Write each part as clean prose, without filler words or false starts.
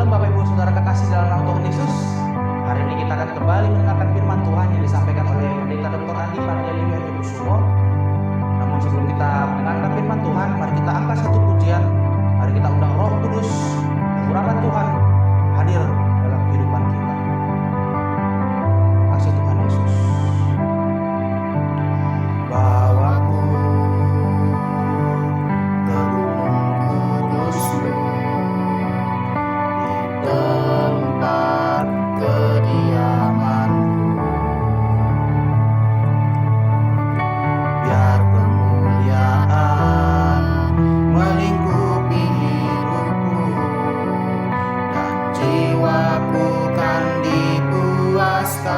Shalom Bapak Ibu Saudara kekasih dalam nama Tuhan Yesus. Hari ini kita akan kembali mendengarkan firman Tuhan yang disampaikan oleh Pendeta Dr. Andi Parjalivia Jokusumo. Namun sebelum kita mendengarkan firman Tuhan, mari kita angkat satu pujian. Mari kita undang Roh Kudus, urapan Tuhan hadir dalam kehidupan kita. Kasih Tuhan Yesus. Bawaku ke gunung kudus-Mu, di tempat kediaman-Mu, biar kemuliaan melingkupi hidupku dan jiwaku kan dipuaskan.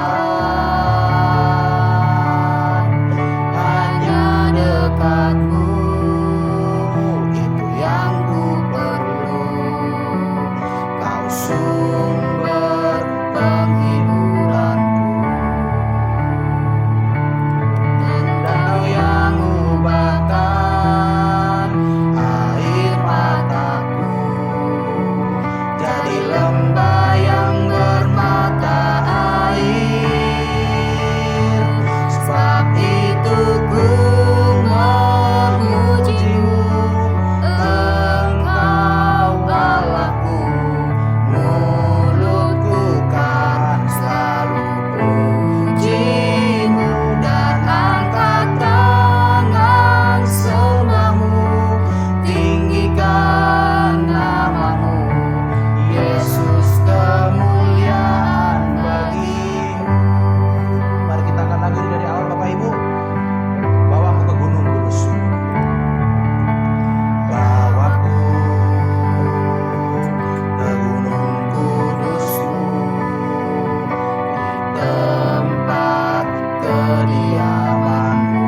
Hanya dekat-Mu, itu yang ku perlu. Kau sumber penghiburanku, dan Kau yang ubahkan air mataku jadi lembah yang bermata air. Sebab itu ku memuji-Mu, Engkau Allahku. Mulutku kan selalu puji-Mu dan angkat tangan sembah-Mu, tinggikan nama-Mu, Yesus, kemuliaan bagi-Mu. Mari kita angkat lagu dari awal Bapak Ibu. Bawaku ke gunung kudus-Mu. Bawaku ke gunung kudus-Mu, di tempat kediaman-Mu,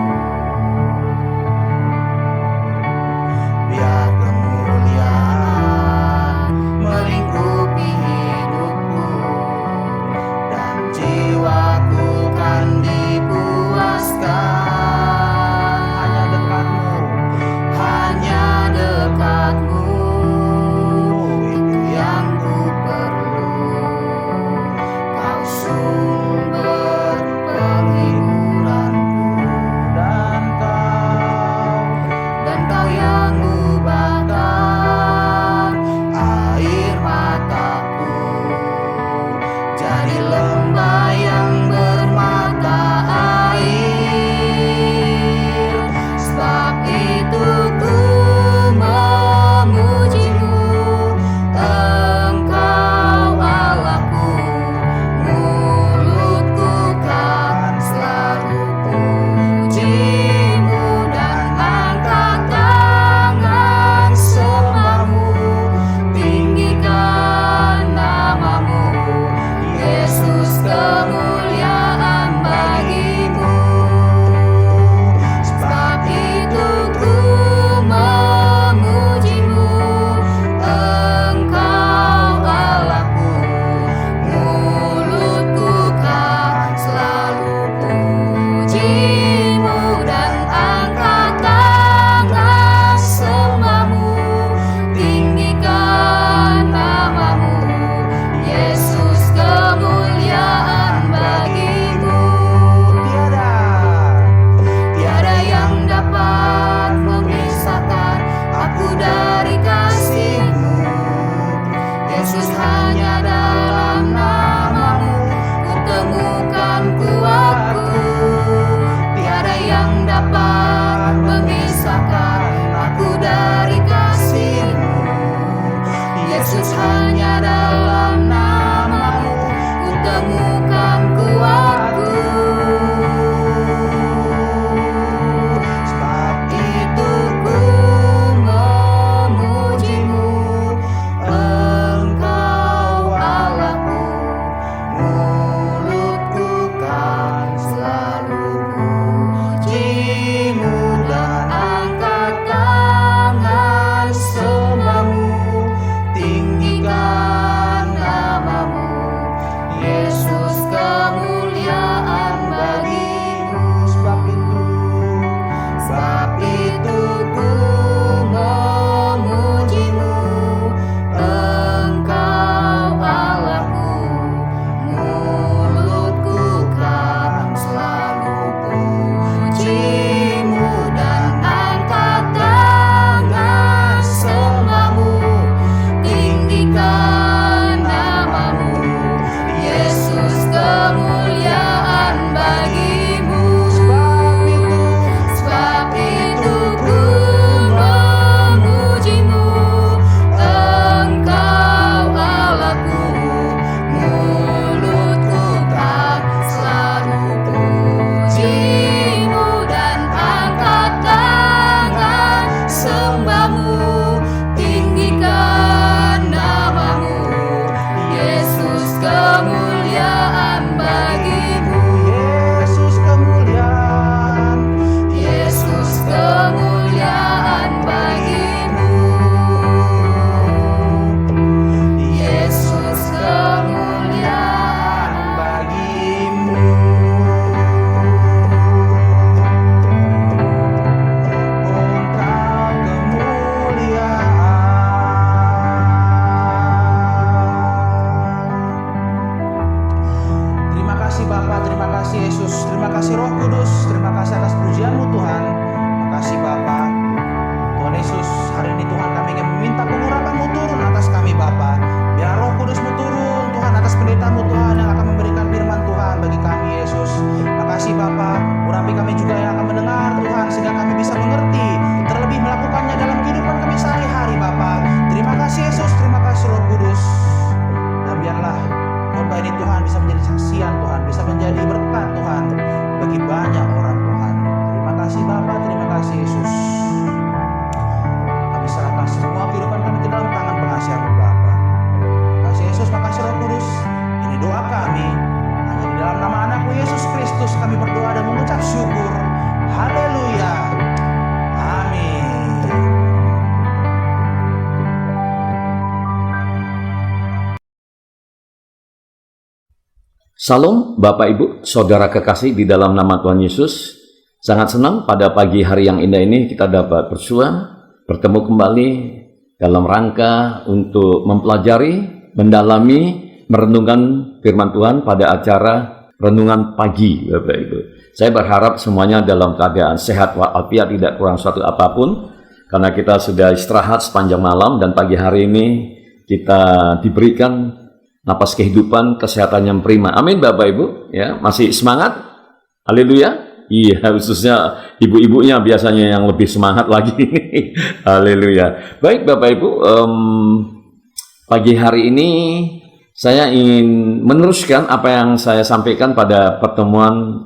biar kemuliaan melingkupi hidupku dan jiwaku kan dipuaskan. Hanya dekat-Mu, hanya dekat-Mu, itu yang ku perlu. Kau sumber penghiburanku, dan Kau yang ubahkan air mataku jadi lembah yang bermata air. Sebab itu ku memuji-Mu, Engkau Allahku. Mulutku kan selalu puji-Mu dan angkat tangan sembah-Mu, tinggikan nama-Mu, Yesus, kemuliaan bagi-Mu. Sebab itu ku memuji-Mu, Engkau Allahku. Mulutku kan selalu puji-Mu dan angkat tangan sembah-Mu, tinggikan nama-Mu, Yesus, kemuliaan bagi-Mu. Tiada yang dapat memisahkan aku dari kasih-Mu. Yesus, hanya dalam nama-Mu kutemukan kuatku. Tiada yang dapat memisahkan aku dari kasih-Mu. Yesus, hanya dalam nama-Mu kutemukan kuatku. Sebab itu ku memuji-Mu, Engkau Allahku. Mulutku kan selalu puji-Mu dan angkat tangan sembah-Mu, tinggikan Kristus kami berdoa dan mengucap syukur. Haleluya. Amin. Salam Bapak Ibu, Saudara kekasih di dalam nama Tuhan Yesus. Sangat senang pada pagi hari yang indah ini kita dapat bertemu kembali dalam rangka untuk mempelajari, mendalami, merenungkan firman Tuhan pada acara renungan pagi, Bapak Ibu. Saya berharap semuanya dalam keadaan sehat walafiat, tidak kurang suatu apapun, karena kita sudah istirahat sepanjang malam dan pagi hari ini kita diberikan napas kehidupan, kesehatan yang prima. Amin Bapak Ibu, ya, masih semangat? Haleluya. Iya, khususnya ibu-ibunya biasanya yang lebih semangat lagi. Haleluya. Baik Bapak Ibu, pagi hari ini saya ingin meneruskan apa yang saya sampaikan pada pertemuan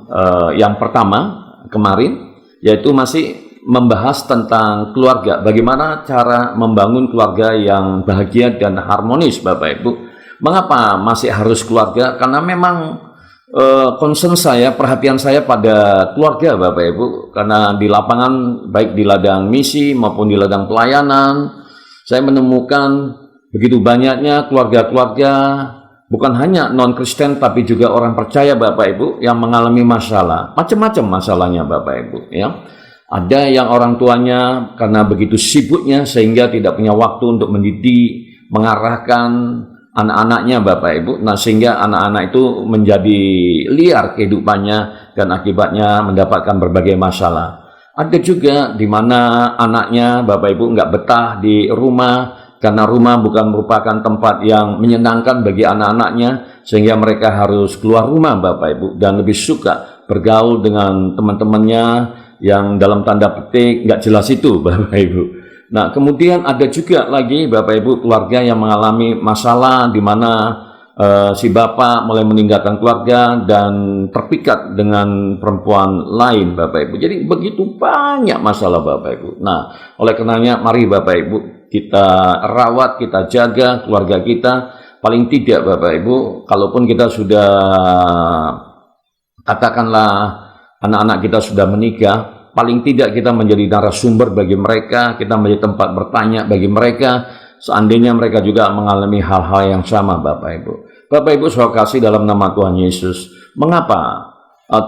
yang pertama kemarin, yaitu masih membahas tentang keluarga. Bagaimana cara membangun keluarga yang bahagia dan harmonis Bapak Ibu. Mengapa masih harus keluarga? Karena memang concern saya, perhatian saya pada keluarga Bapak Ibu, karena di lapangan baik di ladang misi maupun di ladang pelayanan saya menemukan begitu banyaknya keluarga-keluarga bukan hanya non-Kristen tapi juga orang percaya Bapak Ibu yang mengalami masalah, macam-macam masalahnya Bapak Ibu, ya. Ada yang orang tuanya karena begitu sibuknya sehingga tidak punya waktu untuk mendidik, mengarahkan anak-anaknya Bapak Ibu. Nah, sehingga anak-anak itu menjadi liar kehidupannya dan akibatnya mendapatkan berbagai masalah. Ada juga di mana anaknya Bapak Ibu nggak betah di rumah karena rumah bukan merupakan tempat yang menyenangkan bagi anak-anaknya, sehingga mereka harus keluar rumah Bapak Ibu dan lebih suka bergaul dengan teman-temannya yang dalam tanda petik nggak jelas itu Bapak Ibu. Nah, kemudian ada juga lagi Bapak Ibu keluarga yang mengalami masalah di mana si bapak mulai meninggalkan keluarga dan terpikat dengan perempuan lain Bapak Ibu. Jadi begitu banyak masalah Bapak Ibu. Nah, oleh karenanya mari Bapak Ibu kita rawat, kita jaga keluarga kita. Paling tidak Bapak Ibu, kalaupun kita sudah katakanlah anak-anak kita sudah menikah, paling tidak kita menjadi narasumber bagi mereka, kita menjadi tempat bertanya bagi mereka, seandainya mereka juga mengalami hal-hal yang sama Bapak Ibu. Bapak Ibu saya kasih dalam nama Tuhan Yesus, mengapa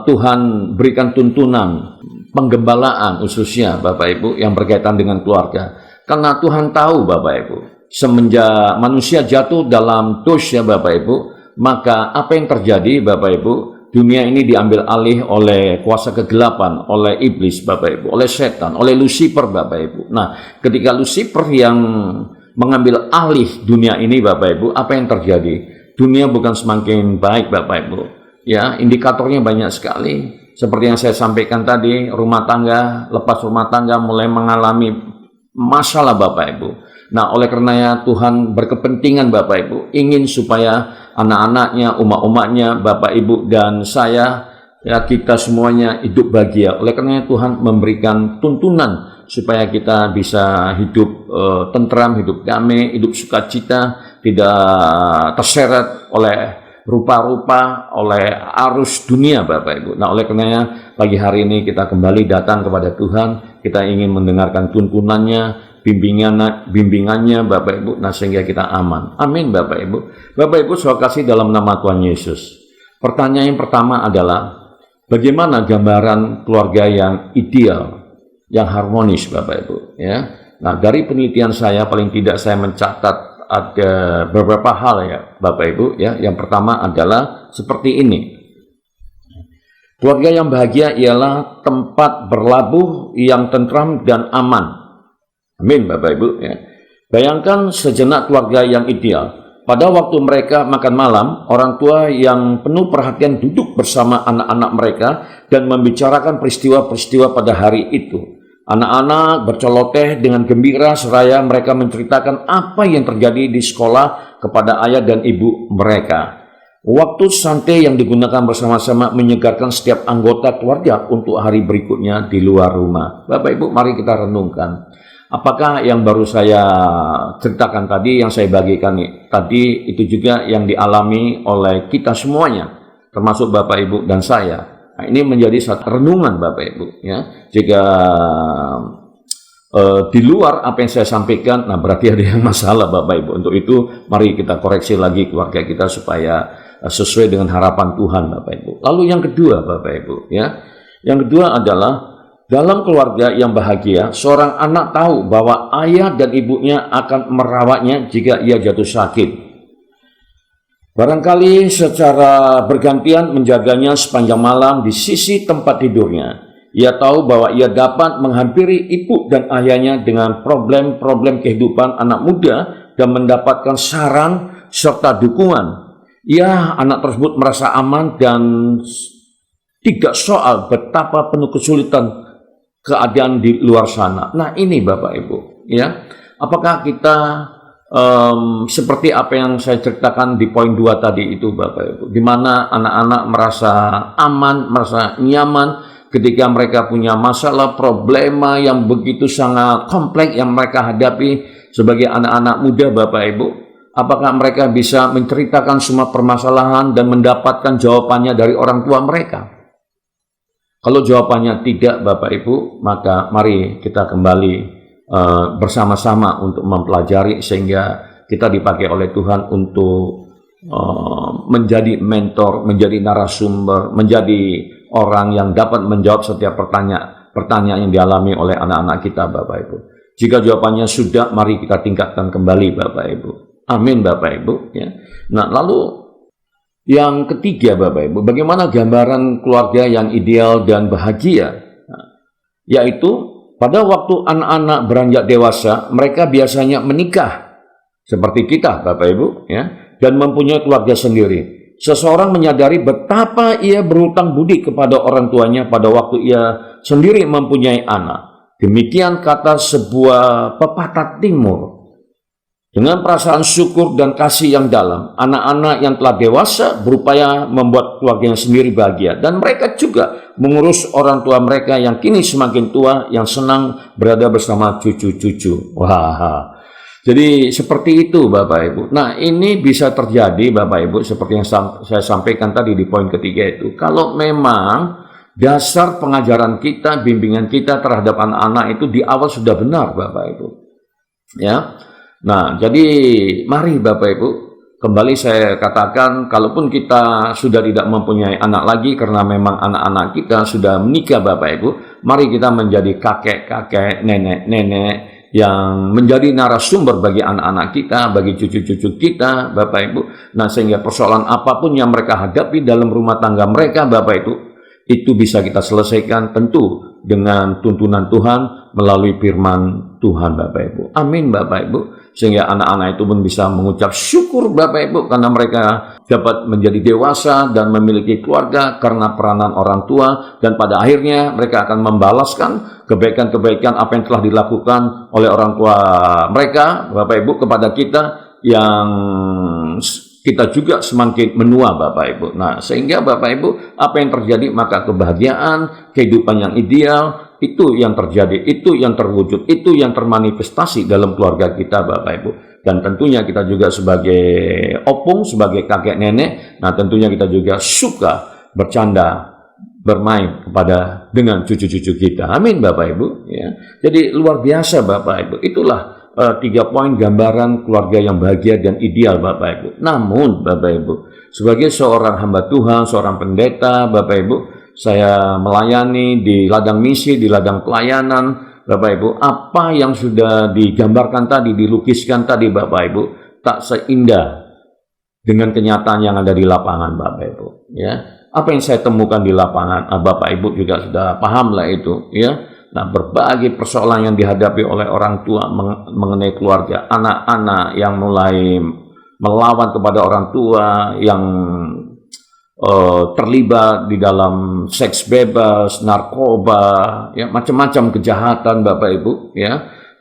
Tuhan berikan tuntunan, penggembalaan khususnya Bapak Ibu yang berkaitan dengan keluarga? Karena Tuhan tahu Bapak Ibu, semenjak manusia jatuh dalam dosa Bapak Ibu, maka apa yang terjadi Bapak Ibu? Dunia ini diambil alih oleh kuasa kegelapan, oleh iblis Bapak Ibu, oleh setan, oleh Lucifer Bapak Ibu. Nah, ketika Lucifer yang mengambil alih dunia ini Bapak Ibu, apa yang terjadi? Dunia bukan semakin baik Bapak Ibu. Ya, indikatornya banyak sekali. Seperti yang saya sampaikan tadi, rumah tangga, lepas rumah tangga mulai mengalami masalah Bapak Ibu. Nah, oleh karenanya Tuhan berkepentingan Bapak Ibu, ingin supaya anak-anaknya, umat-umatnya, Bapak Ibu dan saya, ya kita semuanya hidup bahagia. Oleh karenanya Tuhan memberikan tuntunan supaya kita bisa hidup tentram, hidup damai, hidup sukacita, tidak terseret oleh rupa-rupa, oleh arus dunia Bapak Ibu. Nah, oleh karenanya pagi hari ini kita kembali datang kepada Tuhan, kita ingin mendengarkan tuntunannya, bimbingannya Bapak Ibu, nah sehingga kita aman. Amin Bapak Ibu. Bapak Ibu saya kasih dalam nama Tuhan Yesus. Pertanyaan yang pertama adalah, bagaimana gambaran keluarga yang ideal, yang harmonis Bapak Ibu, ya. Nah, dari penelitian saya paling tidak saya mencatat ada beberapa hal ya Bapak Ibu, ya. Yang pertama adalah seperti ini. Keluarga yang bahagia ialah tempat berlabuh yang tentram dan aman. Amin Bapak Ibu, ya. Bayangkan sejenak keluarga yang ideal. Pada waktu mereka makan malam, orang tua yang penuh perhatian duduk bersama anak-anak mereka dan membicarakan peristiwa-peristiwa pada hari itu. Anak-anak berceloteh dengan gembira seraya mereka menceritakan apa yang terjadi di sekolah kepada ayah dan ibu mereka. Waktu santai yang digunakan bersama-sama menyegarkan setiap anggota keluarga untuk hari berikutnya di luar rumah. Bapak Ibu, mari kita renungkan. Apakah yang baru saya ceritakan tadi, yang saya bagikan tadi, itu juga yang dialami oleh kita semuanya, termasuk Bapak Ibu dan saya? Nah, ini menjadi satu renungan Bapak Ibu ya. Jika di luar apa yang saya sampaikan, nah berarti ada yang masalah Bapak Ibu. Untuk itu mari kita koreksi lagi keluarga kita supaya sesuai dengan harapan Tuhan Bapak Ibu. Lalu yang kedua Bapak Ibu ya. Yang kedua adalah dalam keluarga yang bahagia, seorang anak tahu bahwa ayah dan ibunya akan merawatnya jika ia jatuh sakit. Barangkali secara bergantian menjaganya sepanjang malam di sisi tempat tidurnya. Ia tahu bahwa ia dapat menghampiri ibu dan ayahnya dengan problem-problem kehidupan anak muda dan mendapatkan saran serta dukungan. Anak tersebut merasa aman dan tidak soal betapa penuh kesulitan keadaan di luar sana. Nah ini Bapak Ibu ya, apakah kita seperti apa yang saya ceritakan di poin 2 tadi itu Bapak Ibu, di mana anak-anak merasa aman, merasa nyaman ketika mereka punya masalah, problema yang begitu sangat kompleks yang mereka hadapi sebagai anak-anak muda Bapak Ibu. Apakah mereka bisa menceritakan semua permasalahan dan mendapatkan jawabannya dari orang tua mereka? Kalau jawabannya tidak Bapak Ibu, maka mari kita kembali bersama-sama untuk mempelajari sehingga kita dipakai oleh Tuhan untuk menjadi mentor, menjadi narasumber, menjadi orang yang dapat menjawab setiap pertanyaan yang dialami oleh anak-anak kita Bapak Ibu. Jika jawabannya sudah, mari kita tingkatkan kembali Bapak Ibu. Amin Bapak Ibu ya. Nah lalu yang ketiga Bapak Ibu, bagaimana gambaran keluarga yang ideal dan bahagia? Yaitu pada waktu anak-anak beranjak dewasa, mereka biasanya menikah seperti kita Bapak Ibu ya, dan mempunyai keluarga sendiri. Seseorang menyadari betapa ia berhutang budi kepada orang tuanya pada waktu ia sendiri mempunyai anak. Demikian kata sebuah pepatah timur. Dengan perasaan syukur dan kasih yang dalam, anak-anak yang telah dewasa berupaya membuat keluarganya sendiri bahagia. Dan mereka juga mengurus orang tua mereka yang kini semakin tua, yang senang berada bersama cucu-cucu. Wah, jadi seperti itu Bapak Ibu. Nah ini bisa terjadi Bapak Ibu, seperti yang saya sampaikan tadi di poin ketiga itu. Kalau memang dasar pengajaran kita, bimbingan kita terhadap anak-anak itu di awal sudah benar Bapak Ibu. Ya. Nah, jadi mari Bapak Ibu, kembali saya katakan, kalaupun kita sudah tidak mempunyai anak lagi karena memang anak-anak kita sudah menikah Bapak Ibu, mari kita menjadi kakek-kakek, nenek-nenek yang menjadi narasumber bagi anak-anak kita, bagi cucu-cucu kita Bapak Ibu. Nah, sehingga persoalan apapun yang mereka hadapi dalam rumah tangga mereka Bapak Ibu, itu bisa kita selesaikan tentu dengan tuntunan Tuhan melalui firman Tuhan Bapak Ibu. Amin Bapak Ibu. Sehingga anak-anak itu pun bisa mengucap syukur Bapak Ibu karena mereka dapat menjadi dewasa dan memiliki keluarga karena peranan orang tua, dan pada akhirnya mereka akan membalaskan kebaikan-kebaikan apa yang telah dilakukan oleh orang tua mereka Bapak Ibu kepada kita, yang kita juga semakin menua Bapak Ibu. Nah sehingga Bapak Ibu, apa yang terjadi, maka kebahagiaan, kehidupan yang ideal itu yang terjadi, itu yang terwujud, itu yang termanifestasi dalam keluarga kita Bapak Ibu. Dan tentunya kita juga sebagai opung, sebagai kakek nenek, nah tentunya kita juga suka bercanda, bermain dengan cucu-cucu kita. Amin Bapak Ibu ya. Jadi luar biasa Bapak Ibu. Itulah 3 poin gambaran keluarga yang bahagia dan ideal Bapak Ibu. Namun Bapak Ibu, sebagai seorang hamba Tuhan, seorang pendeta Bapak Ibu, saya melayani di ladang misi, di ladang pelayanan Bapak Ibu. Apa yang sudah digambarkan tadi, dilukiskan tadi Bapak Ibu, tak seindah dengan kenyataan yang ada di lapangan Bapak Ibu ya. Apa yang saya temukan di lapangan, Bapak Ibu juga sudah paham lah itu ya. Nah, berbagai persoalan yang dihadapi oleh orang tua mengenai keluarga, anak-anak yang mulai melawan kepada orang tua, yang terlibat di dalam seks bebas, narkoba, ya macam-macam kejahatan Bapak Ibu ya.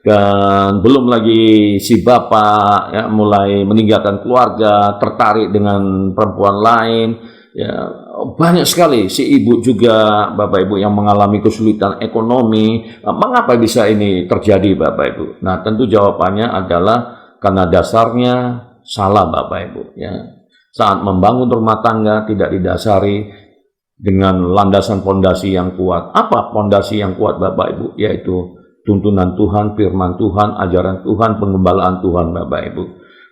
Dan belum lagi si bapak ya mulai meninggalkan keluarga, tertarik dengan perempuan lain ya. Banyak sekali si ibu juga Bapak Ibu yang mengalami kesulitan ekonomi. Mengapa bisa ini terjadi Bapak Ibu? Nah tentu jawabannya adalah karena dasarnya salah Bapak Ibu ya. Saat membangun rumah tangga tidak didasari dengan landasan pondasi yang kuat. Apa pondasi yang kuat Bapak Ibu? Yaitu tuntunan Tuhan, firman Tuhan, ajaran Tuhan, pengembalaan Tuhan Bapak Ibu.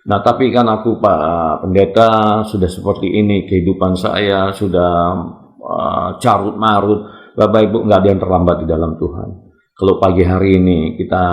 Nah, tapi kan aku Pak Pendeta sudah seperti ini, kehidupan saya sudah carut marut. Bapak Ibu, nggak ada yang terlambat di dalam Tuhan. Kalau pagi hari ini kita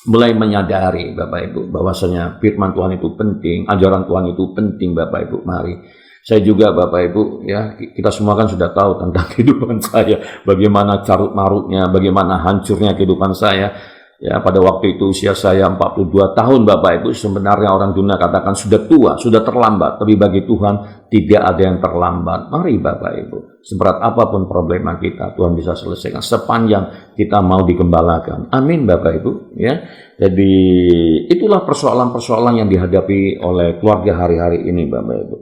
mulai menyadari Bapak Ibu bahwasanya firman Tuhan itu penting, ajaran Tuhan itu penting Bapak Ibu, mari. Saya juga Bapak Ibu, ya, kita semua kan sudah tahu tentang kehidupan saya, bagaimana carut marutnya, bagaimana hancurnya kehidupan saya. Ya, pada waktu itu usia saya 42 tahun Bapak Ibu, sebenarnya orang dunia katakan sudah tua, sudah terlambat, tapi bagi Tuhan tidak ada yang terlambat. Mari Bapak Ibu, seberat apapun problema kita, Tuhan bisa selesaikan sepanjang kita mau digembalakan. Amin Bapak Ibu, ya. Jadi itulah persoalan-persoalan yang dihadapi oleh keluarga hari-hari ini Bapak Ibu.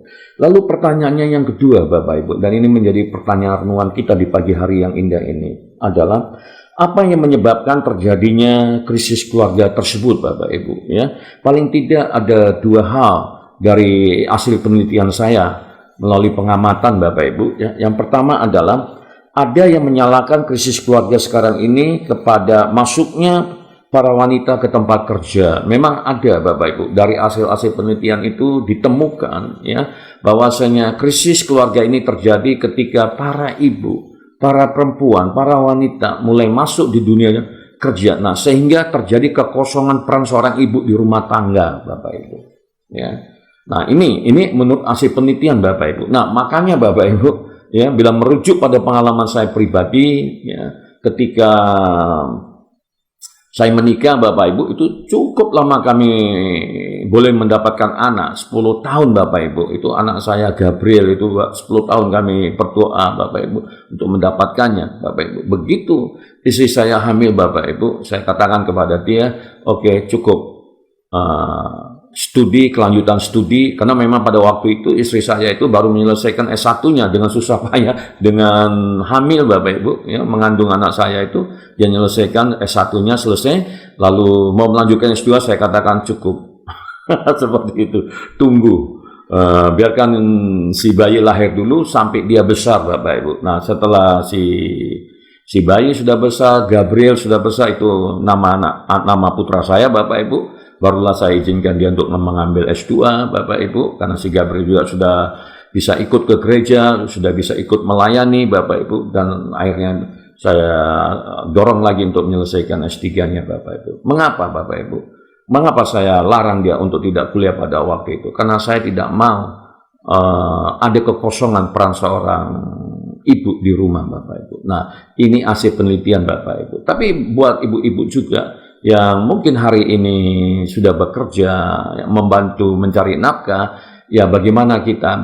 Lalu pertanyaannya yang kedua Bapak Ibu, dan ini menjadi pertanyaan renungan kita di pagi hari yang indah ini adalah, apa yang menyebabkan terjadinya krisis keluarga tersebut Bapak Ibu, ya? Paling tidak ada dua hal dari hasil penelitian saya melalui pengamatan Bapak Ibu, ya. Yang pertama adalah ada yang menyalahkan krisis keluarga sekarang ini kepada masuknya para wanita ke tempat kerja. Memang ada Bapak Ibu, dari hasil-hasil penelitian itu ditemukan, ya, bahwasanya krisis keluarga ini terjadi ketika para ibu, para perempuan, para wanita mulai masuk di dunia kerja. Nah, sehingga terjadi kekosongan peran seorang ibu di rumah tangga, Bapak Ibu. Ya. Nah, ini menurut hasil penelitian Bapak Ibu. Nah, makanya Bapak Ibu, ya, bila merujuk pada pengalaman saya pribadi, ya, ketika saya menikah Bapak Ibu, itu cukup lama kami boleh mendapatkan anak, 10 tahun Bapak Ibu. Itu anak saya Gabriel, itu 10 tahun kami berdoa Bapak Ibu untuk mendapatkannya Bapak Ibu. Begitu istri saya hamil Bapak Ibu, saya katakan kepada dia, oke, cukup studi, kelanjutan studi, karena memang pada waktu itu istri saya itu baru menyelesaikan S1-nya dengan susah payah, dengan hamil Bapak Ibu, ya, mengandung anak saya itu, dia menyelesaikan S1-nya selesai, lalu mau melanjutkan S2, saya katakan cukup. Seperti itu, tunggu, biarkan si bayi lahir dulu sampai dia besar Bapak Ibu. Nah, setelah si bayi sudah besar, Gabriel sudah besar, itu nama putra saya Bapak Ibu, barulah saya izinkan dia untuk mengambil S2 Bapak Ibu, karena si Gabriel juga sudah bisa ikut ke gereja, sudah bisa ikut melayani Bapak Ibu, dan akhirnya saya dorong lagi untuk menyelesaikan S3-nya Bapak Ibu. Mengapa Bapak Ibu? Mengapa saya larang dia untuk tidak kuliah pada waktu itu? Karena saya tidak mau ada kekosongan peran seorang ibu di rumah Bapak Ibu. Nah, ini hasil penelitian Bapak Ibu. Tapi buat ibu-ibu juga yang mungkin hari ini sudah bekerja, membantu mencari nafkah, ya bagaimana kita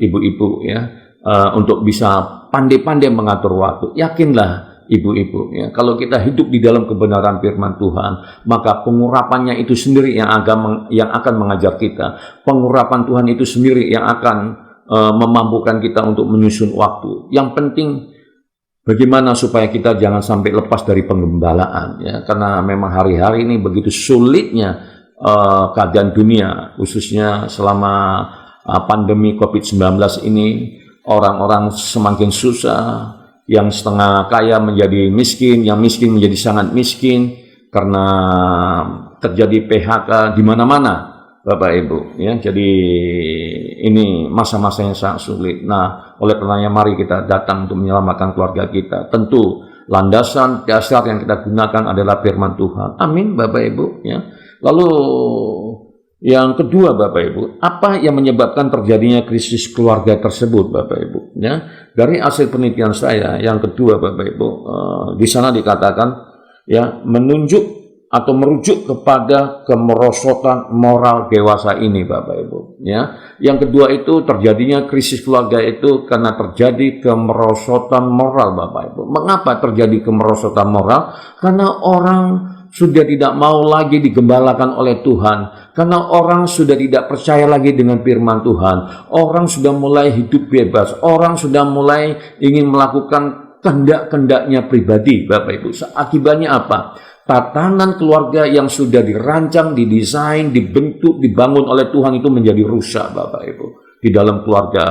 ibu-ibu, ya, untuk bisa pandai-pandai mengatur waktu. Yakinlah ibu-ibu, ya, kalau kita hidup di dalam kebenaran firman Tuhan, maka pengurapannya itu sendiri yang akan mengajar kita. Pengurapan Tuhan itu sendiri yang akan memampukan kita untuk menyusun waktu. Yang penting bagaimana supaya kita jangan sampai lepas dari penggembalaan, ya, karena memang hari-hari ini begitu sulitnya keadaan dunia, khususnya selama pandemi COVID-19 ini, orang-orang semakin susah, yang setengah kaya menjadi miskin, yang miskin menjadi sangat miskin karena terjadi PHK di mana-mana Bapak Ibu, ya. Jadi ini masa-masa yang sangat sulit. Nah, oleh karenanya mari kita datang untuk menyelamatkan keluarga kita. Tentu landasan dasar yang kita gunakan adalah firman Tuhan. Amin Bapak Ibu, ya. Lalu yang kedua Bapak Ibu, apa yang menyebabkan terjadinya krisis keluarga tersebut Bapak Ibu, ya? Dari hasil penelitian saya, yang kedua Bapak Ibu, di sana dikatakan, ya, menunjuk atau merujuk kepada kemerosotan moral dewasa ini Bapak Ibu, ya. Yang kedua itu terjadinya krisis keluarga itu karena terjadi kemerosotan moral Bapak Ibu. Mengapa terjadi kemerosotan moral? Karena orang sudah tidak mau lagi digembalakan oleh Tuhan, karena orang sudah tidak percaya lagi dengan firman Tuhan, orang sudah mulai hidup bebas, orang sudah mulai ingin melakukan kehendak-kehendaknya pribadi Bapak Ibu. Akibatnya apa? Tatanan keluarga yang sudah dirancang, didesain, dibentuk, dibangun oleh Tuhan itu menjadi rusak Bapak Ibu. Di dalam keluarga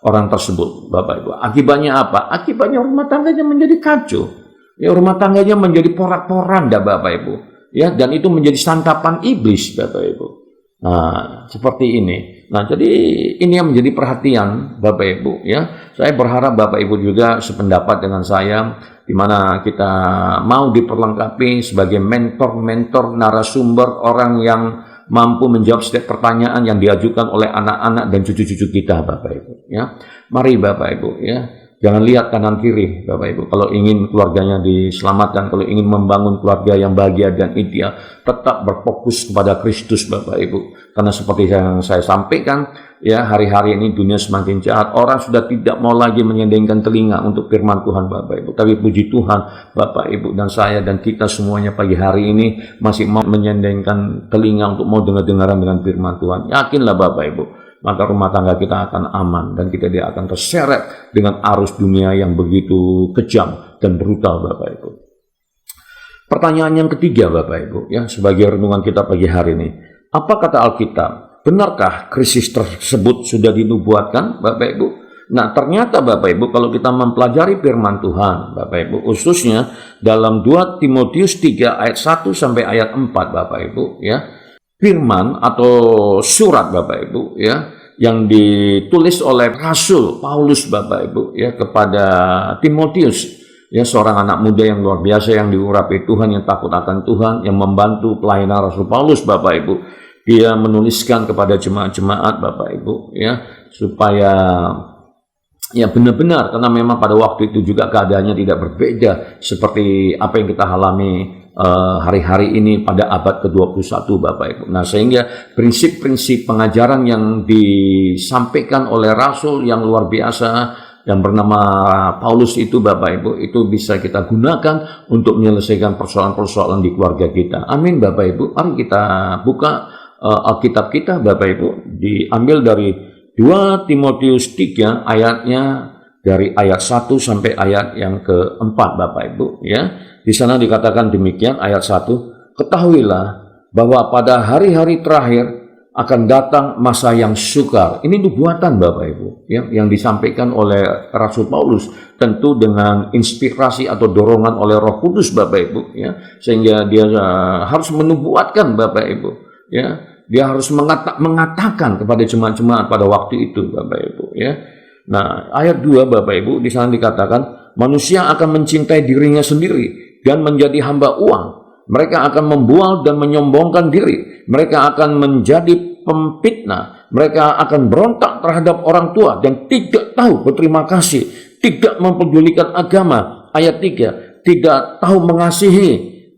orang tersebut, Bapak Ibu. Akibatnya apa? Akibatnya rumah tangganya menjadi kacau. Ya, rumah tangganya menjadi porak-poranda, Bapak Ibu. Ya, dan itu menjadi santapan iblis, Bapak Ibu. Nah, seperti ini. Nah, jadi ini yang menjadi perhatian Bapak Ibu, ya. Saya berharap Bapak Ibu juga sependapat dengan saya, di mana kita mau diperlengkapi sebagai mentor-mentor, narasumber, orang yang mampu menjawab setiap pertanyaan yang diajukan oleh anak-anak dan cucu-cucu kita, Bapak Ibu, ya. Mari Bapak Ibu, ya. Jangan lihat kanan kiri, Bapak Ibu. Kalau ingin keluarganya diselamatkan, kalau ingin membangun keluarga yang bahagia dan ideal, tetap berfokus kepada Kristus, Bapak Ibu. Karena seperti yang saya sampaikan, ya, hari-hari ini dunia semakin jahat. Orang sudah tidak mau lagi menyendengkan telinga untuk firman Tuhan, Bapak Ibu. Tapi puji Tuhan, Bapak Ibu dan saya dan kita semuanya pagi hari ini masih mau menyendengkan telinga untuk mau dengar-dengaran dengan firman Tuhan. Yakinlah Bapak Ibu, maka rumah tangga kita akan aman dan kita tidak akan terseret dengan arus dunia yang begitu kejam dan brutal, Bapak Ibu. Pertanyaan yang ketiga, Bapak Ibu, ya, sebagai renungan kita pagi hari ini. Apa kata Alkitab? Benarkah krisis tersebut sudah dinubuatkan, Bapak Ibu? Nah, ternyata Bapak Ibu, kalau kita mempelajari firman Tuhan, Bapak Ibu, khususnya dalam 2 Timotius 3 ayat 1 sampai ayat 4, Bapak Ibu, ya. Firman atau surat, Bapak Ibu, ya, yang ditulis oleh Rasul Paulus, Bapak Ibu, ya, kepada Timotius, ya, seorang anak muda yang luar biasa yang diurapi Tuhan, yang takut akan Tuhan, yang membantu pelayanan Rasul Paulus, Bapak Ibu. Dia menuliskan kepada jemaat-jemaat, Bapak Ibu, ya, supaya ya benar-benar, karena memang pada waktu itu juga keadaannya tidak berbeda seperti apa yang kita alami hari-hari ini pada abad ke-21, Bapak Ibu. Nah, sehingga prinsip-prinsip pengajaran yang disampaikan oleh Rasul yang luar biasa yang bernama Paulus itu, Bapak Ibu, itu bisa kita gunakan untuk menyelesaikan persoalan-persoalan di keluarga kita. Amin, Bapak Ibu. Mari kita buka Alkitab kita, Bapak Ibu, diambil dari 2 Timotius 3 ayatnya dari ayat 1 sampai ayat yang keempat, Bapak Ibu, ya. Di sana dikatakan demikian, ayat 1, ketahuilah bahwa pada hari-hari terakhir akan datang masa yang sukar. Ini nubuatan, Bapak Ibu, ya, yang disampaikan oleh Rasul Paulus, tentu dengan inspirasi atau dorongan oleh Roh Kudus, Bapak Ibu, ya, sehingga dia harus menubuatkan, Bapak Ibu, ya. Dia harus mengatakan kepada jemaat-jemaat pada waktu itu, Bapak Ibu, ya. Nah, ayat 2, Bapak Ibu, di sana dikatakan manusia akan mencintai dirinya sendiri dan menjadi hamba uang. Mereka akan membual dan menyombongkan diri. Mereka akan menjadi pemfitnah. Mereka akan berontak terhadap orang tua dan tidak tahu berterima kasih, tidak mempedulikan agama. Ayat 3, tidak tahu mengasihi,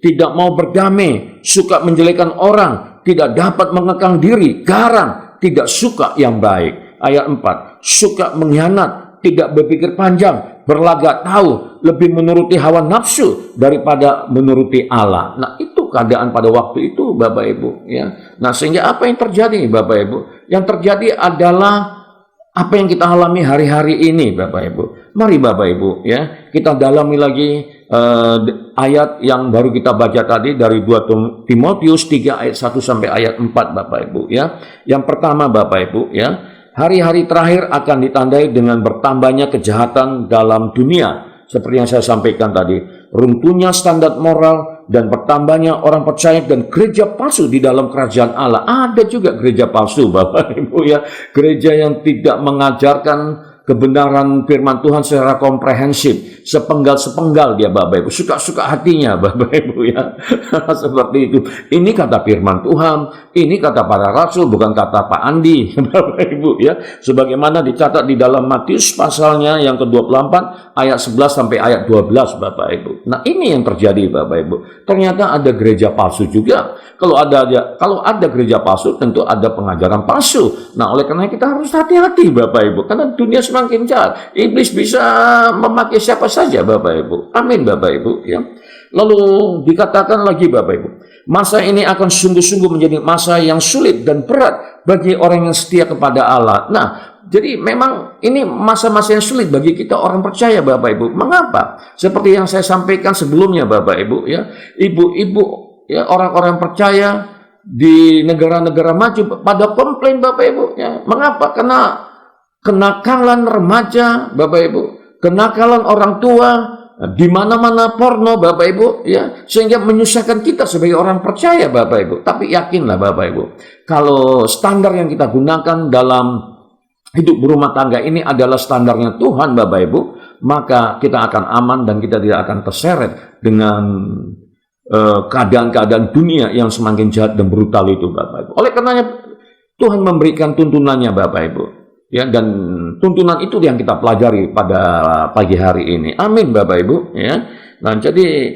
tidak mau berdamai, suka menjelekkan orang, tidak dapat mengekang diri, garang, tidak suka yang baik. Ayat 4, suka mengkhianat, tidak berpikir panjang, berlagak tahu, lebih menuruti hawa nafsu daripada menuruti Allah. Nah, itu keadaan pada waktu itu, Bapak Ibu, ya. Nah, sehingga apa yang terjadi, Bapak Ibu? Yang terjadi adalah apa yang kita alami hari-hari ini, Bapak Ibu. Mari Bapak Ibu, ya, kita dalami lagi ayat yang baru kita baca tadi dari 2 Timotius 3 ayat 1 sampai ayat 4, Bapak Ibu, ya. Yang pertama, Bapak Ibu, ya, hari-hari terakhir akan ditandai dengan bertambahnya kejahatan dalam dunia. Seperti yang saya sampaikan tadi, runtuhnya standar moral dan bertambahnya orang percaya dan gereja palsu di dalam kerajaan Allah. Ada juga gereja palsu, Bapak Ibu, ya. Gereja yang tidak mengajarkan kebenaran firman Tuhan secara komprehensif, sepenggal-sepenggal dia, Bapak Ibu, suka-suka hatinya, Bapak Ibu, ya. Seperti itu. Ini kata firman Tuhan, ini kata para rasul, bukan kata Pak Andi, Bapak Ibu, ya. Sebagaimana dicatat di dalam Matius pasalnya yang ke-24 ayat 11 sampai ayat 12, Bapak Ibu. Nah, ini yang terjadi, Bapak Ibu. Ternyata ada gereja palsu juga. Kalau ada gereja palsu, tentu ada pengajaran palsu. Nah, oleh karena kita harus hati-hati, Bapak Ibu, karena dunia semakin jahat. Iblis bisa memakai siapa saja, Bapak Ibu. Amin, Bapak Ibu, ya. Lalu dikatakan lagi, Bapak Ibu, masa ini akan sungguh-sungguh menjadi masa yang sulit dan berat bagi orang yang setia kepada Allah. Nah, jadi memang ini masa-masa yang sulit bagi kita orang percaya, Bapak Ibu. Mengapa? Seperti yang saya sampaikan sebelumnya, Bapak Ibu, ya. Ibu-ibu, ya, orang-orang percaya di negara-negara maju pada komplain, Bapak Ibu, ya. Mengapa? Karena kenakalan remaja, Bapak Ibu, kenakalan orang tua, di mana-mana porno, Bapak Ibu, ya, sehingga menyusahkan kita sebagai orang percaya, Bapak Ibu. Tapi yakinlah, Bapak Ibu, kalau standar yang kita gunakan dalam hidup berumah tangga ini adalah standarnya Tuhan, Bapak Ibu, maka kita akan aman dan kita tidak akan terseret dengan keadaan-keadaan dunia yang semakin jahat dan brutal itu, Bapak Ibu. Oleh karenanya Tuhan memberikan tuntunannya, Bapak Ibu. Ya, dan tuntunan itu yang kita pelajari pada pagi hari ini. Amin, Bapak Ibu, ya. Nah, jadi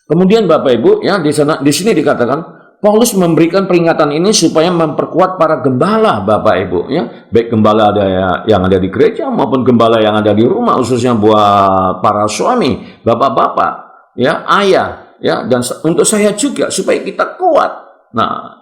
kemudian Bapak Ibu, ya, di sini dikatakan Paulus memberikan peringatan ini supaya memperkuat para gembala, Bapak Ibu, ya. Baik gembala yang ada di gereja maupun gembala yang ada di rumah, khususnya buat para suami, bapak-bapak, ya, ayah, ya, dan untuk saya juga supaya kita kuat. Nah,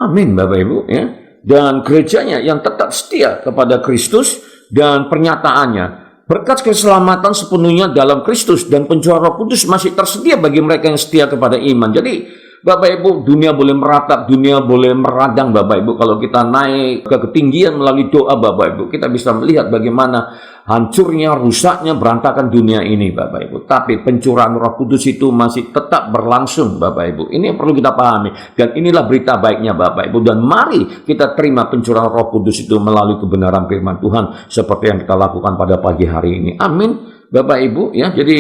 amin, Bapak Ibu, ya. Dan gerejanya yang tetap setia kepada Kristus dan pernyataannya. Berkat keselamatan sepenuhnya dalam Kristus dan pencurahan Roh Kudus masih tersedia bagi mereka yang setia kepada iman. Jadi, Bapak Ibu, dunia boleh meratap, dunia boleh meradang, Bapak Ibu. Kalau kita naik ke ketinggian melalui doa, Bapak Ibu, kita bisa melihat bagaimana hancurnya, rusaknya, berantakan dunia ini, Bapak Ibu. Tapi pencurahan Roh Kudus itu masih tetap berlangsung, Bapak Ibu. Ini yang perlu kita pahami. Dan inilah berita baiknya, Bapak Ibu. Dan mari kita terima pencurahan Roh Kudus itu melalui kebenaran firman Tuhan seperti yang kita lakukan pada pagi hari ini. Amin, Bapak Ibu, ya. Jadi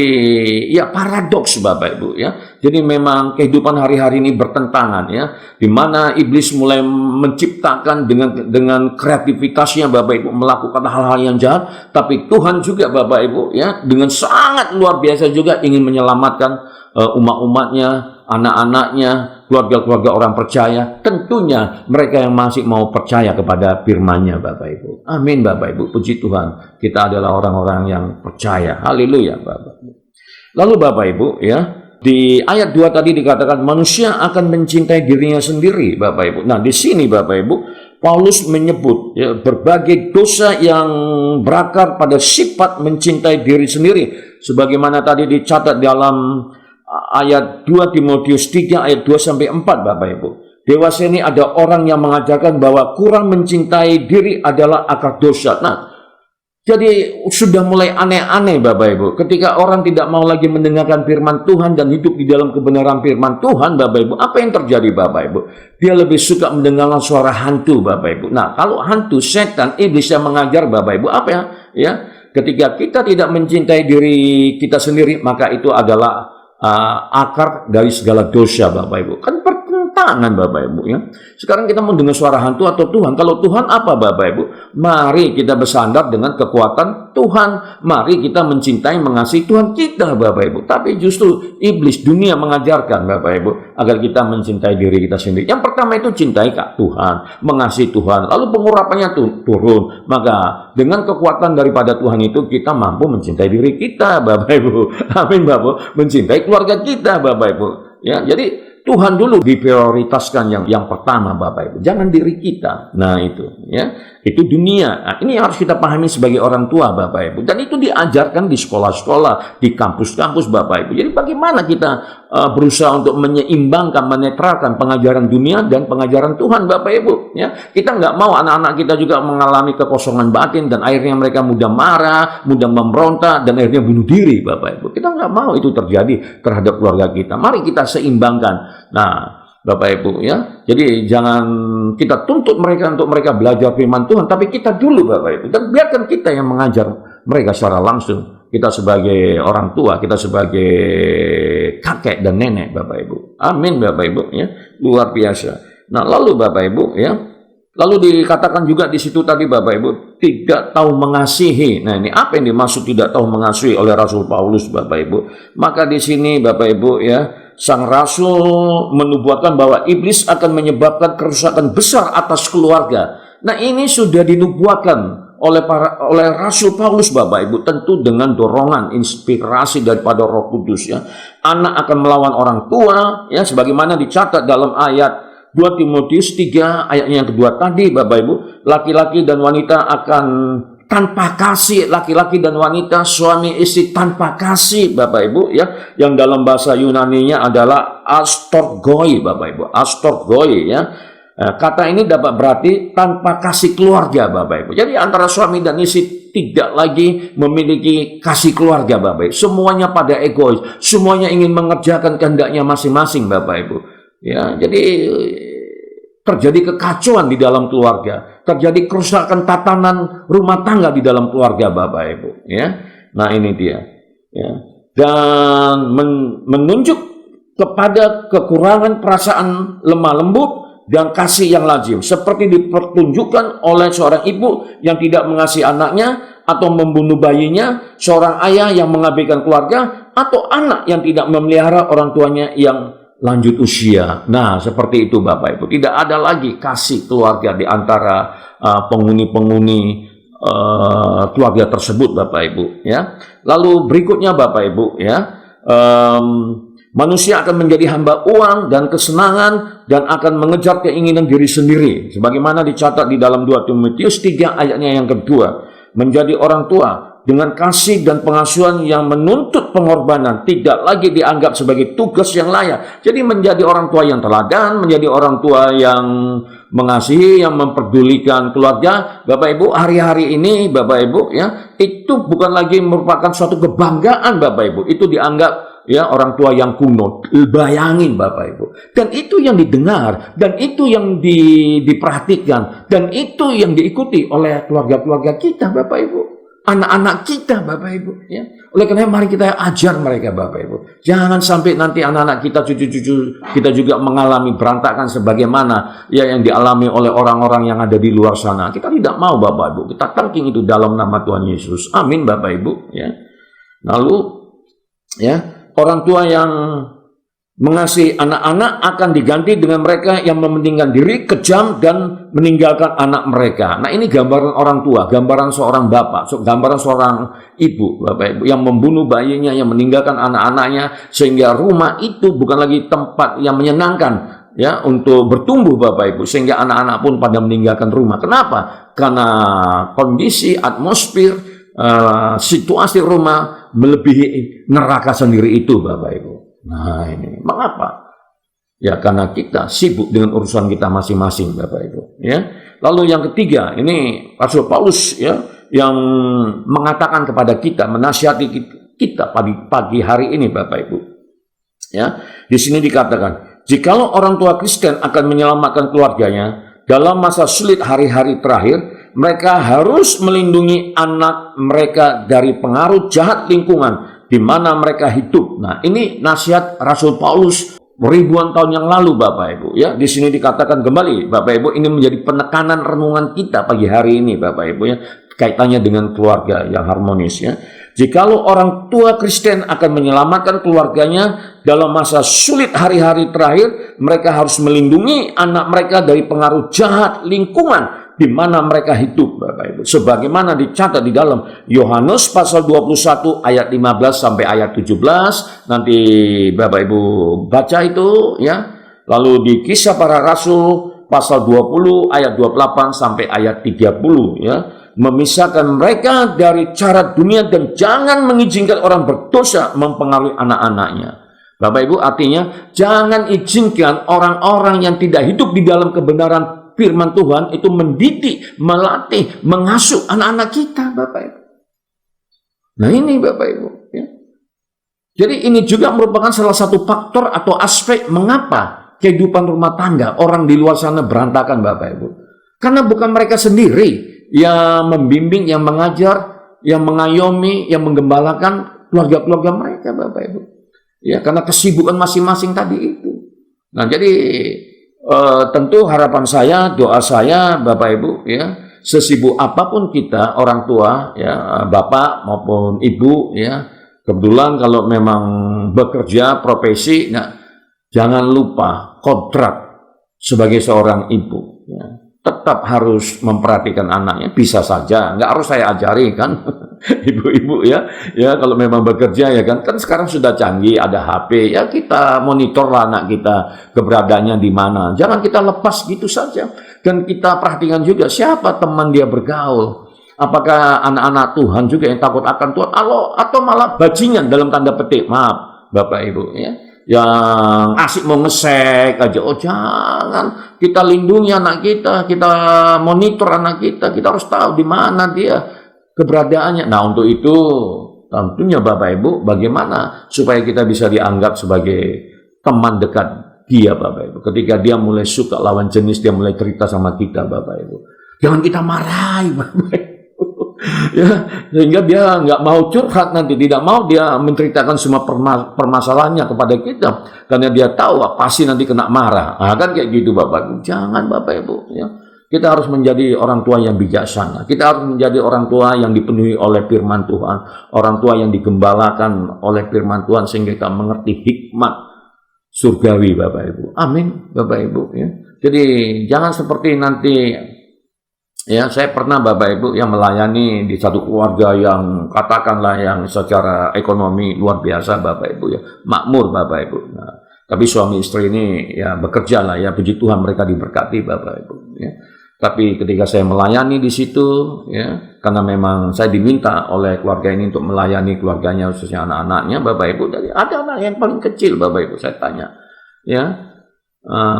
ya paradoks, Bapak Ibu, ya. Jadi memang kehidupan hari-hari ini bertentangan, ya. Di mana iblis mulai menciptakan dengan kreativitasnya, Bapak Ibu, melakukan hal-hal yang jahat, tapi Tuhan juga, Bapak Ibu, ya, dengan sangat luar biasa juga ingin menyelamatkan umat-umatnya, anak-anaknya, keluarga-keluarga orang percaya, tentunya mereka yang masih mau percaya kepada firman-Nya, Bapak Ibu. Amin, Bapak Ibu. Puji Tuhan, kita adalah orang-orang yang percaya. Haleluya, Bapak Ibu. Lalu Bapak Ibu, ya, di ayat 2 tadi dikatakan manusia akan mencintai dirinya sendiri, Bapak Ibu. Nah, di sini Bapak Ibu, Paulus menyebut, ya, berbagai dosa yang berakar pada sifat mencintai diri sendiri, sebagaimana tadi dicatat dalam ayat 2 Timotius 3 ayat 2-4, Bapak Ibu. Dewasa ini ada orang yang mengajarkan bahwa kurang mencintai diri adalah akar dosa. Nah, jadi sudah mulai aneh-aneh, Bapak Ibu. Ketika orang tidak mau lagi mendengarkan firman Tuhan dan hidup di dalam kebenaran firman Tuhan, Bapak Ibu, apa yang terjadi, Bapak Ibu? Dia lebih suka mendengarkan suara hantu, Bapak Ibu. Nah, kalau hantu, setan, iblis yang mengajar, Bapak Ibu, apa ya? Ya, ketika kita tidak mencintai diri kita sendiri, maka itu adalah akar dari segala dosa, Bapak Ibu. Kan pertentangan, Bapak Ibu, ya. Sekarang kita mau dengar suara hantu atau Tuhan? Kalau Tuhan apa, Bapak Ibu? Mari kita bersandar dengan kekuatan Tuhan. Mari kita mencintai, mengasihi Tuhan kita, Bapak Ibu. Tapi justru iblis dunia mengajarkan, Bapak Ibu, agar kita mencintai diri kita sendiri. Yang pertama itu cintai Tuhan, mengasihi Tuhan. Lalu pengurapannya turun. Maka dengan kekuatan daripada Tuhan itu kita mampu mencintai diri kita, Bapak Ibu. Amin, Bapak. Mencintai keluarga kita, Bapak Ibu. Ya, jadi Tuhan dulu diprioritaskan yang pertama, Bapak Ibu. Jangan diri kita. Nah, itu, ya. Itu dunia. Nah, ini harus kita pahami sebagai orang tua, Bapak Ibu. Dan itu diajarkan di sekolah-sekolah, di kampus-kampus, Bapak Ibu. Jadi bagaimana kita berusaha untuk menyeimbangkan, menetralkan pengajaran dunia dan pengajaran Tuhan, Bapak Ibu, ya. Kita nggak mau anak-anak kita juga mengalami kekosongan batin dan akhirnya mereka mudah marah, mudah memberontak dan akhirnya bunuh diri, Bapak Ibu. Kita nggak mau itu terjadi terhadap keluarga kita. Mari kita seimbangkan. Nah, Bapak Ibu, ya. Jadi jangan kita tuntut mereka untuk mereka belajar firman Tuhan, tapi kita dulu, Bapak Ibu. Dan biarkan kita yang mengajar mereka secara langsung. Kita sebagai orang tua, kita sebagai kakek dan nenek, Bapak Ibu. Amin, Bapak Ibu, ya. Luar biasa. Nah, lalu Bapak Ibu, ya. Lalu dikatakan juga di situ tadi, Bapak Ibu, tidak tahu mengasihi. Nah, ini apa yang dimaksud tidak tahu mengasihi oleh Rasul Paulus, Bapak Ibu? Maka di sini, Bapak Ibu, ya, sang rasul menubuatkan bahwa iblis akan menyebabkan kerusakan besar atas keluarga. Nah, ini sudah dinubuatkan oleh Rasul Paulus, Bapak Ibu, tentu dengan dorongan inspirasi daripada Roh Kudus, ya. Anak akan melawan orang tua, ya, sebagaimana dicatat dalam ayat 2 Timotius 3 ayatnya yang kedua tadi, Bapak Ibu. Laki-laki dan wanita akan tanpa kasih, laki-laki dan wanita, suami istri tanpa kasih, Bapak Ibu, ya, yang dalam bahasa Yunaninya adalah astorgoi, Bapak Ibu, astorgoi, ya. Kata ini dapat berarti tanpa kasih keluarga, Bapak Ibu. Jadi antara suami dan istri tidak lagi memiliki kasih keluarga, Bapak Ibu. Semuanya pada egois, semuanya ingin mengerjakan kehendaknya masing-masing, Bapak Ibu. Ya, jadi terjadi kekacauan di dalam keluarga, terjadi kerusakan tatanan rumah tangga di dalam keluarga, Bapak Ibu. Ya, nah ini dia. Ya, dan menunjuk kepada kekurangan perasaan lemah lembut dan kasih yang lazim, seperti dipertunjukkan oleh seorang ibu yang tidak mengasihi anaknya atau membunuh bayinya, seorang ayah yang mengabaikan keluarga, atau anak yang tidak memelihara orang tuanya yang lanjut usia. Nah, seperti itu Bapak Ibu. Tidak ada lagi kasih keluarga di antara penghuni-penghuni keluarga tersebut, Bapak Ibu. Ya. Lalu berikutnya Bapak Ibu, ya. Manusia akan menjadi hamba uang dan kesenangan dan akan mengejar keinginan diri sendiri. Sebagaimana dicatat di dalam 2 Timotius 3 ayatnya yang kedua. Menjadi orang tua dengan kasih dan pengasuhan yang menuntut pengorbanan, tidak lagi dianggap sebagai tugas yang layak. Jadi menjadi orang tua yang teladan, menjadi orang tua yang mengasihi, yang memperdulikan keluarga. Bapak Ibu, hari-hari ini Bapak Ibu, ya, itu bukan lagi merupakan suatu kebanggaan Bapak Ibu. Itu dianggap ya orang tua yang kuno. Bayangin Bapak Ibu. Dan itu yang didengar, dan itu yang diperhatikan, dan itu yang diikuti oleh keluarga-keluarga kita Bapak Ibu, anak-anak kita Bapak Ibu, ya. Oleh karena mari kita ajar mereka Bapak Ibu. Jangan sampai nanti anak-anak kita, cucu-cucu kita juga mengalami berantakan sebagaimana ya yang dialami oleh orang-orang yang ada di luar sana. Kita tidak mau Bapak Ibu. Kita tangking itu dalam nama Tuhan Yesus. Amin Bapak Ibu, ya. Lalu ya, orang tua yang mengasihi anak-anak akan diganti dengan mereka yang mementingkan diri, kejam, dan meninggalkan anak mereka. Nah, ini gambaran orang tua, gambaran seorang bapak, gambaran seorang ibu, Bapak Ibu, yang membunuh bayinya, yang meninggalkan anak-anaknya, sehingga rumah itu bukan lagi tempat yang menyenangkan ya untuk bertumbuh Bapak Ibu, sehingga anak-anak pun pada meninggalkan rumah. Kenapa? Karena kondisi, atmosfer, situasi rumah melebihi neraka sendiri itu Bapak Ibu. Nah ini mengapa? Ya karena kita sibuk dengan urusan kita masing-masing Bapak Ibu. Ya. Lalu yang ketiga, ini Rasul Paulus ya yang mengatakan kepada kita, menasihati kita pagi hari ini Bapak Ibu. Ya, di sini dikatakan, jikalau orang tua Kristen akan menyelamatkan keluarganya dalam masa sulit hari-hari terakhir, mereka harus melindungi anak mereka dari pengaruh jahat lingkungan di mana mereka hidup. Nah, ini nasihat Rasul Paulus ribuan tahun yang lalu, Bapak Ibu. Ya, di sini dikatakan kembali, Bapak Ibu, ini menjadi penekanan renungan kita pagi hari ini, Bapak Ibu, ya, kaitannya dengan keluarga yang harmonis. Ya, jikalau orang tua Kristen akan menyelamatkan keluarganya dalam masa sulit hari-hari terakhir, mereka harus melindungi anak mereka dari pengaruh jahat lingkungan di mana mereka hidup, Bapak Ibu. Sebagaimana dicatat di dalam Yohanes pasal 21 ayat 15 sampai ayat 17. Nanti Bapak Ibu baca itu ya. Lalu di Kisah Para Rasul pasal 20 ayat 28 sampai ayat 30 ya. Memisahkan mereka dari cara dunia dan jangan mengizinkan orang berdosa mempengaruhi anak-anaknya. Bapak Ibu, artinya jangan izinkan orang-orang yang tidak hidup di dalam kebenaran firman Tuhan itu mendidik, melatih, mengasuh anak-anak kita, Bapak Ibu. Nah ini Bapak Ibu. Ya. Jadi ini juga merupakan salah satu faktor atau aspek mengapa kehidupan rumah tangga orang di luar sana berantakan, Bapak Ibu. Karena bukan mereka sendiri yang membimbing, yang mengajar, yang mengayomi, yang menggembalakan keluarga-keluarga mereka, Bapak Ibu. Ya, karena kesibukan masing-masing tadi itu. Nah, jadi tentu harapan saya, doa saya Bapak Ibu ya, sesibuk apapun kita orang tua ya, bapak maupun ibu ya, kebetulan kalau memang bekerja profesi, nah, jangan lupa kodrat sebagai seorang ibu ya, tetap harus memperhatikan anaknya. Bisa saja, nggak harus saya ajari kan ibu-ibu ya, ya kalau memang bekerja ya kan sekarang sudah canggih, ada HP ya, kita monitor lah anak kita keberadaannya di mana. Jangan kita lepas gitu saja, dan kita perhatikan juga siapa teman dia bergaul. Apakah anak-anak Tuhan juga yang takut akan Tuhan atau malah bajingan dalam tanda petik, maaf Bapak Ibu ya. yang asik mau ngesek aja. Oh jangan, kita lindungi anak kita monitor anak kita harus tahu di mana dia keberadaannya. Nah untuk itu tentunya Bapak Ibu, bagaimana supaya kita bisa dianggap sebagai teman dekat dia Bapak Ibu. Ketika dia mulai suka lawan jenis, dia mulai cerita sama kita Bapak Ibu. Jangan kita marahi Bapak Ibu. Ya, sehingga dia nggak mau curhat nanti, tidak mau dia menceritakan semua permasalahannya kepada kita, karena dia tahu pasti nanti kena marah. Nah, kan kayak gitu Bapak. Jangan Bapak Ibu. Ya. Kita harus menjadi orang tua yang bijaksana. Kita harus menjadi orang tua yang dipenuhi oleh firman Tuhan, orang tua yang digembalakan oleh firman Tuhan sehingga kita mengerti hikmat surgawi Bapak Ibu. Amin Bapak Ibu. Ya. Jadi jangan seperti nanti. Ya, saya pernah Bapak Ibu yang melayani di satu keluarga yang katakanlah yang secara ekonomi luar biasa Bapak Ibu ya, makmur Bapak Ibu. Nah, tapi suami istri ini ya bekerja lah ya, puji Tuhan mereka diberkati Bapak Ibu ya. Tapi ketika saya melayani di situ ya, karena memang saya diminta oleh keluarga ini untuk melayani keluarganya khususnya anak-anaknya Bapak Ibu, dari ada anak yang paling kecil Bapak Ibu, saya tanya ya.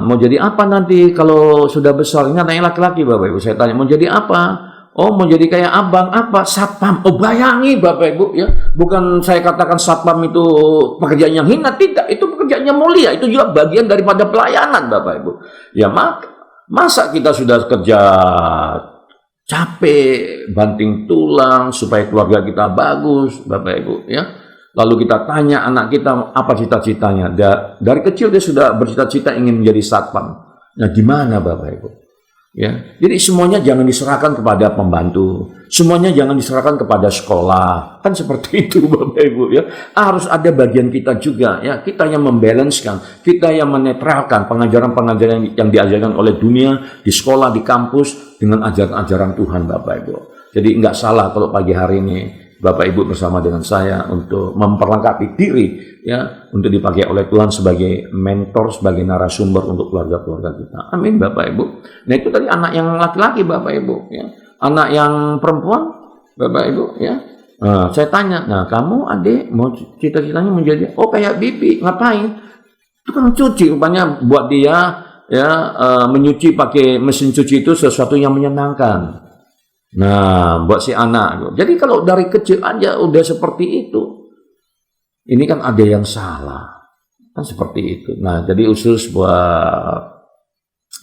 Mau jadi apa nanti kalau sudah besar? Ini anaknya laki-laki Bapak Ibu. Saya tanya mau jadi apa? Oh mau jadi kayak abang apa? Satpam. Oh bayangi Bapak Ibu ya. Bukan saya katakan satpam itu pekerjaan yang hina, tidak. Itu pekerjaan yang mulia. Itu juga bagian daripada pelayanan Bapak Ibu. Ya masa kita sudah kerja capek, banting tulang supaya keluarga kita bagus Bapak Ibu ya. Lalu kita tanya anak kita apa cita-citanya. Dari kecil dia sudah bercita-cita ingin menjadi satpam. Nah gimana Bapak Ibu? Ya, jadi semuanya jangan diserahkan kepada pembantu. Semuanya jangan diserahkan kepada sekolah. Kan seperti itu Bapak Ibu ya. Harus ada bagian kita juga ya. Kita yang membalancekan, kita yang menetralkan pengajaran-pengajaran yang diajarkan oleh dunia di sekolah, di kampus dengan ajaran-ajaran Tuhan Bapak Ibu. Jadi nggak salah kalau pagi hari ini Bapak Ibu bersama dengan saya untuk memperlengkapi diri ya, untuk dipakai oleh Tuhan sebagai mentor, sebagai narasumber untuk keluarga-keluarga kita. Amin Bapak Ibu. Nah itu tadi anak yang laki-laki Bapak Ibu ya. Anak yang perempuan Bapak Ibu ya. Nah, saya tanya, nah kamu adik mau cita-citanya menjadi kayak Bibi, ngapain? Itu kan cuci, rupanya buat dia ya menyuci pakai mesin cuci itu sesuatu yang menyenangkan. Nah, buat si anak. Jadi kalau dari kecil aja udah seperti itu, ini kan ada yang salah. Kan seperti itu. Nah, jadi usus buat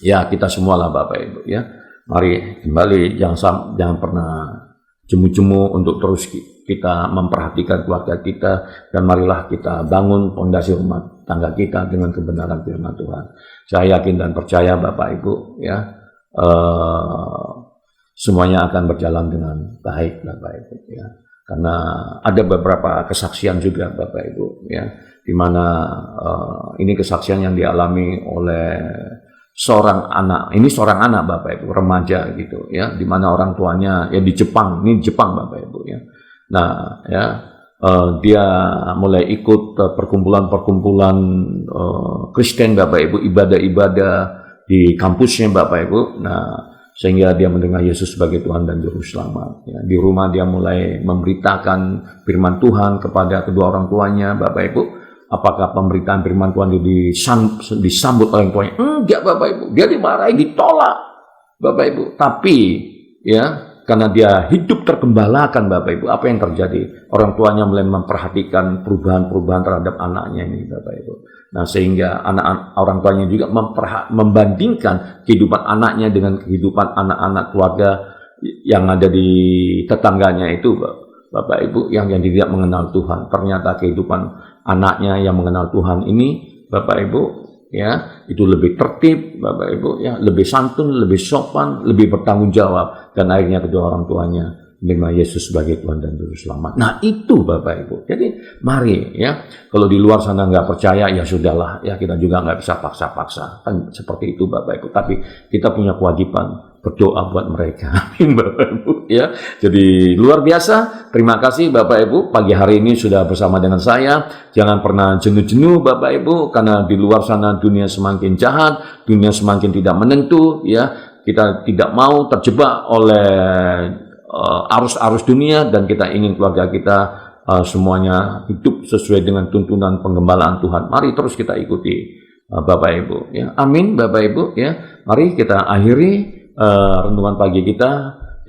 ya kita semua lah Bapak Ibu ya. Mari kembali jangan pernah jemu-jemu untuk terus kita memperhatikan keluarga kita, dan marilah kita bangun fondasi rumah tangga kita dengan kebenaran firman Tuhan. Saya yakin dan percaya Bapak Ibu ya. Semuanya akan berjalan dengan baik Bapak Ibu ya. Karena ada beberapa kesaksian juga Bapak Ibu ya, di mana ini kesaksian yang dialami oleh seorang anak. Ini seorang anak Bapak Ibu, remaja gitu ya, di mana orang tuanya ya di Jepang, ini Jepang Bapak Ibu ya. Nah, ya dia mulai ikut perkumpulan-perkumpulan Kristen Bapak Ibu, ibadah-ibadah di kampusnya Bapak Ibu. Nah, sehingga dia mendengar Yesus sebagai Tuhan dan Juru Selamat. Ya, di rumah dia mulai memberitakan firman Tuhan kepada kedua orang tuanya, Bapak Ibu. Apakah pemberitaan firman Tuhan itu disambut oleh orang tuanya? Enggak, Bapak Ibu. Dia dimarahi, ditolak, Bapak Ibu. Tapi, ya, karena dia hidup tergembalakan, Bapak Ibu, apa yang terjadi? Orang tuanya mulai memperhatikan perubahan-perubahan terhadap anaknya ini, Bapak Ibu. Nah, sehingga orang tuanya juga membandingkan kehidupan anaknya dengan kehidupan anak-anak keluarga yang ada di tetangganya itu, Bapak Ibu, yang tidak mengenal Tuhan. Ternyata kehidupan anaknya yang mengenal Tuhan ini, Bapak Ibu, ya, itu lebih tertib, Bapak Ibu, ya, lebih santun, lebih sopan, lebih bertanggung jawab, dan akhirnya kedua orang tuanya menerima Yesus sebagai Tuhan dan Juru Selamat. Nah itu Bapak Ibu. Jadi mari ya, kalau di luar sana nggak percaya ya sudahlah ya, kita juga nggak bisa paksa-paksa kan seperti itu Bapak Ibu. Tapi kita punya kewajiban berdoa buat mereka. Amin Bapak Ibu ya. Jadi luar biasa. Terima kasih Bapak Ibu pagi hari ini sudah bersama dengan saya. Jangan pernah jenuh-jenuh Bapak Ibu, karena di luar sana dunia semakin jahat, dunia semakin tidak menentu ya. Kita tidak mau terjebak oleh arus-arus dunia, dan kita ingin keluarga kita semuanya hidup sesuai dengan tuntunan penggembalaan Tuhan. Mari terus kita ikuti Bapak Ibu ya. Amin Bapak Ibu ya. Mari kita akhiri renungan pagi kita.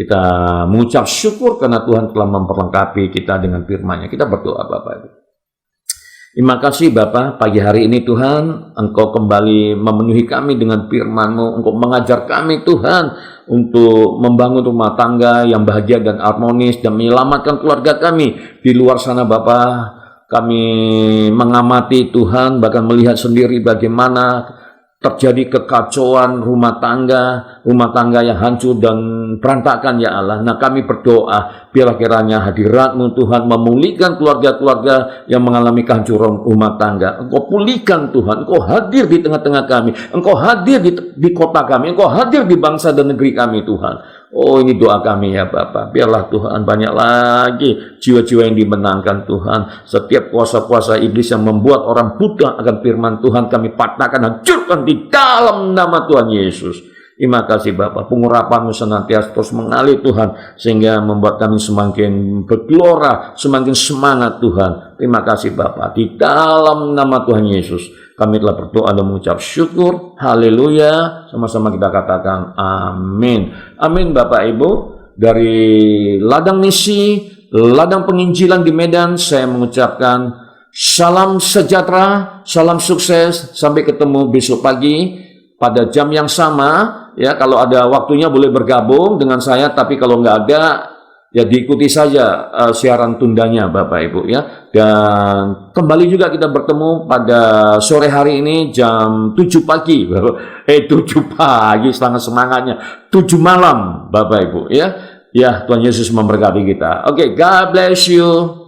Kita mengucap syukur karena Tuhan telah memperlengkapi kita dengan firman-Nya. Kita berdoa Bapak Ibu. Terima kasih Bapa, pagi hari ini Tuhan, Engkau kembali memenuhi kami dengan firman-Mu, Engkau mengajar kami Tuhan, untuk membangun rumah tangga yang bahagia dan harmonis, dan menyelamatkan keluarga kami. Di luar sana Bapa, kami mengamati Tuhan, bahkan melihat sendiri bagaimana terjadi kekacauan rumah tangga yang hancur dan berantakan ya Allah. Nah kami berdoa, biarlah kiranya hadirat-Mu Tuhan memulihkan keluarga-keluarga yang mengalami kehancuran rumah tangga. Engkau pulihkan Tuhan, Engkau hadir di tengah-tengah kami, Engkau hadir di kota kami, Engkau hadir di bangsa dan negeri kami Tuhan. Oh ini doa kami ya Bapak, biarlah Tuhan banyak lagi jiwa-jiwa yang dimenangkan Tuhan. Setiap kuasa-kuasa iblis yang membuat orang buta akan firman Tuhan kami patahkan, hancurkan di dalam nama Tuhan Yesus. Terima kasih Bapak, pengurapan-Mu senantiasa terus mengalir Tuhan, sehingga membuat kami semakin bergelora, semakin semangat Tuhan. Terima kasih Bapak, di dalam nama Tuhan Yesus kami telah berdoa dan mengucap syukur. Haleluya. Sama-sama kita katakan amin. Amin Bapak Ibu. Dari Ladang Misi, Ladang Penginjilan di Medan, saya mengucapkan salam sejahtera, salam sukses. Sampai ketemu besok pagi pada jam yang sama. Ya, kalau ada waktunya boleh bergabung dengan saya, tapi kalau nggak ada, ya diikuti saja siaran tundanya Bapak Ibu ya. Dan kembali juga kita bertemu pada sore hari ini jam 7 pagi. 7 pagi, sangat semangatnya. 7 malam Bapak Ibu ya. Ya, Tuhan Yesus memberkati kita. Oke, God bless you.